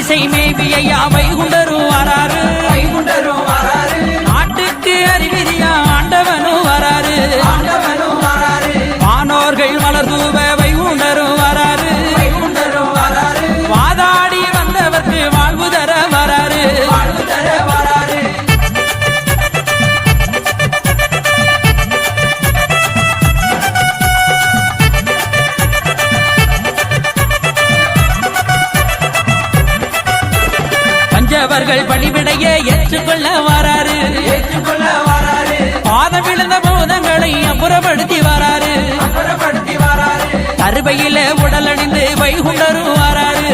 ஆதிசை மேவியா வைகுண்டரும் வராரு நாட்டுக்கு அறிவிரியா ஆண்டவனும் வராரு வானோர்கள் மலர் தூவ வைகுண்டரும் வராரு வாதாடி வந்தவர்க்கு வாழ்வு தர வராரு பஞ்சவர்கள் பணிவிடைய ஏற்றுக்கொள்ள வராரு பாதம் விழுந்த போதங்களை அப்புறப்படுத்தி வராரு கருவையில உடலணிந்து வைகுண்டரும் வராரு